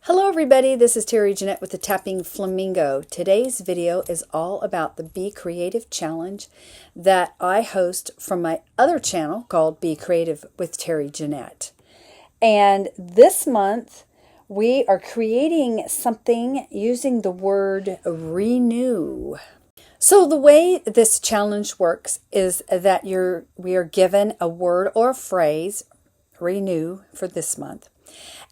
Hello everybody, this is Terry Jeanette with the Tapping Flamingo. Today's video is all about the Be Creative Challenge that I host from my other channel called Be Creative with Terry Jeanette. And this month we are creating something using the word renew. So the way this challenge works is that we are given a word or a phrase, renew, for this month.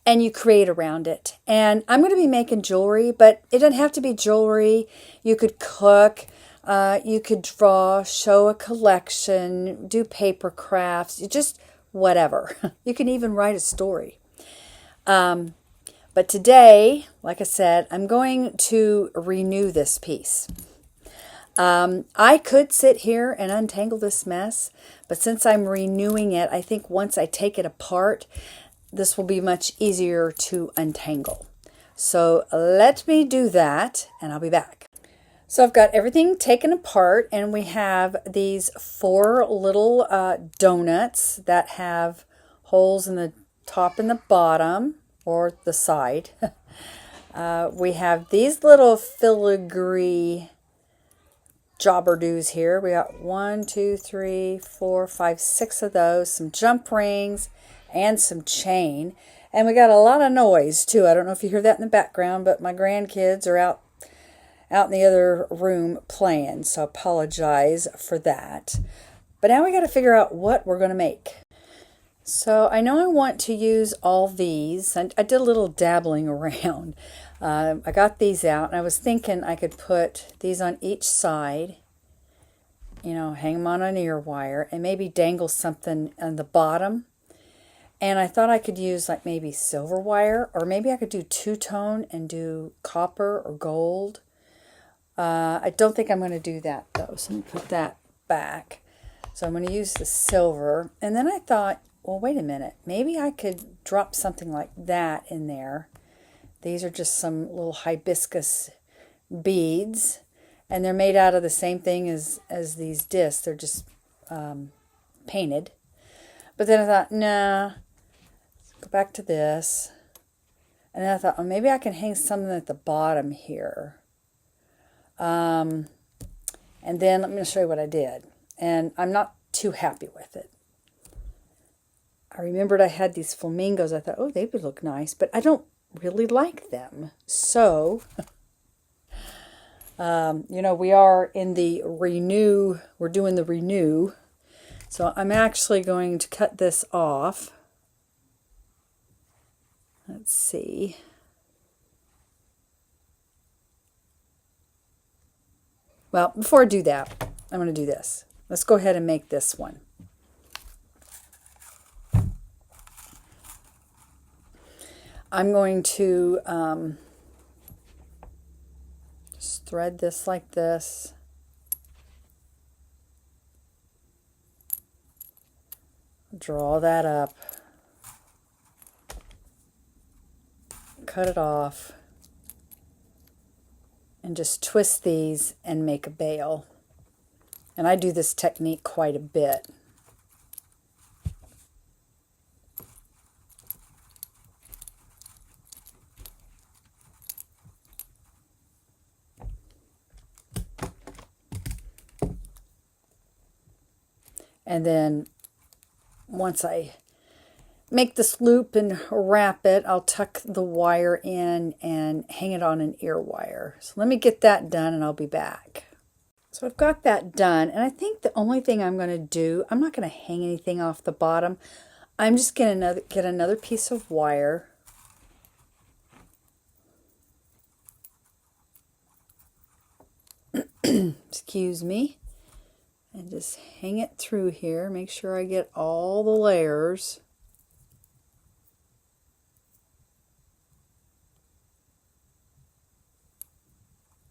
And you create around it. And I'm going to be making jewelry, but it doesn't have to be jewelry. You could cook, you could draw, show a collection, do paper crafts, just whatever. You can even write a story. But today, like I said, I'm going to renew this piece. I could sit here and untangle this mess, but since I'm renewing it, I think once I take it apart, this will be much easier to untangle. So let me do that and I'll be back. So I've got everything taken apart and we have these 4 little donuts that have holes in the top and the bottom or the side. We have these little filigree jobberdoos here. We got 1, 2, 3, 4, 5, 6 of those, some jump rings, and some chain. And we got a lot of noise too. I don't know if you hear that in the background, but my grandkids are out in the other room playing, so I apologize for that. But now we got to figure out what we're going to make. So I know I want to use all these. I did a little dabbling around. I got these out and I was thinking I could put these on each side, hang them on an ear wire and maybe dangle something on the bottom. And I thought I could use like maybe silver wire, or maybe I could do two-tone and do copper or gold. I don't think I'm going to do that though, so let me put that back. So I'm going to use the silver. And then I thought, well, wait a minute, maybe I could drop something like that in there. These are just some little hibiscus beads, and they're made out of the same thing as these discs. They're just painted. But then I thought, nah, go back to this. And then I thought, oh, maybe I can hang something at the bottom here. And then let me show you what I did. And I'm not too happy with it. I remembered I had these flamingos. I thought, oh, they would look nice, but I don't really like them. So, we are in the renew. We're doing the renew. So I'm actually going to cut this off. Let's see. Well, before I do that, I'm going to do this. Let's go ahead and make this one. I'm going to just thread this like this. Draw that up, cut it off, and just twist these and make a bail. And I do this technique quite a bit. And then once I make this loop and wrap it, I'll tuck the wire in and hang it on an ear wire. So let me get that done and I'll be back. So I've got that done, and I think the only thing I'm going to do, I'm not going to hang anything off the bottom. I'm just going to get another piece of wire. Excuse me. And just hang it through here. Make sure I get all the layers.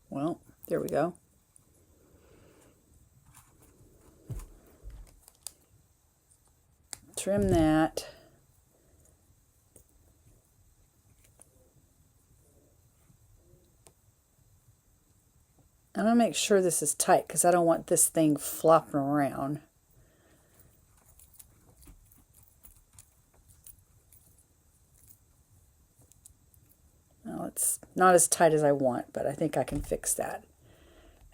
Well, there we go. Trim that. I'm going to make sure this is tight because I don't want this thing flopping around. It's not as tight as I want, but I think I can fix that.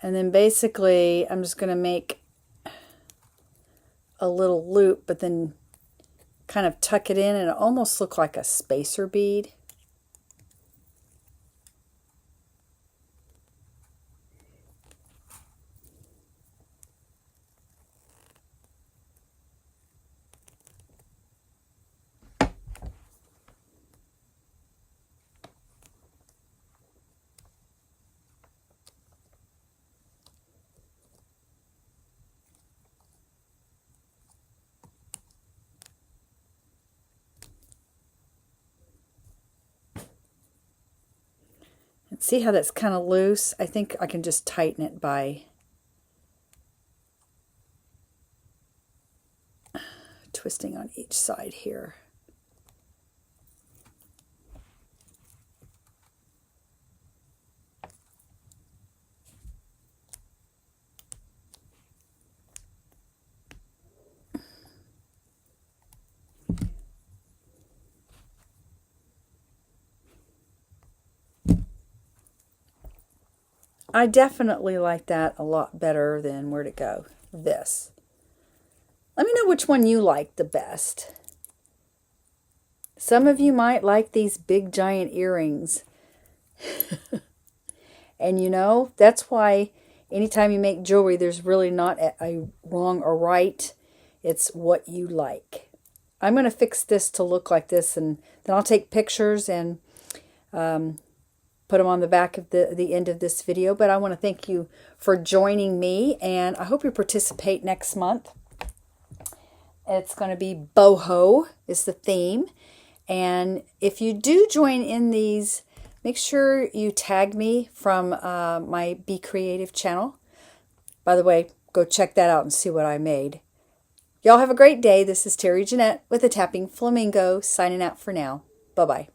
And then basically I'm just going to make a little loop, but then kind of tuck it in and it almost look like a spacer bead. See how that's kind of loose? I think I can just tighten it by twisting on each side here. I definitely like that a lot better than, where'd it go? This. Let me know which one you like the best. Some of you might like these big giant earrings. And you know, that's why anytime you make jewelry, there's really not a wrong or right. It's what you like. I'm going to fix this to look like this, and then I'll take pictures and put them on the back of the end of this video. But I want to thank you for joining me, and I hope you participate next month. It's going to be boho is the theme. And if you do join in these, make sure you tag me from my Be Creative channel. By the way, go check that out and see what I made. Y'all have a great day. This is Terry Jeanette with the Tapping Flamingo signing out for now. Bye-bye.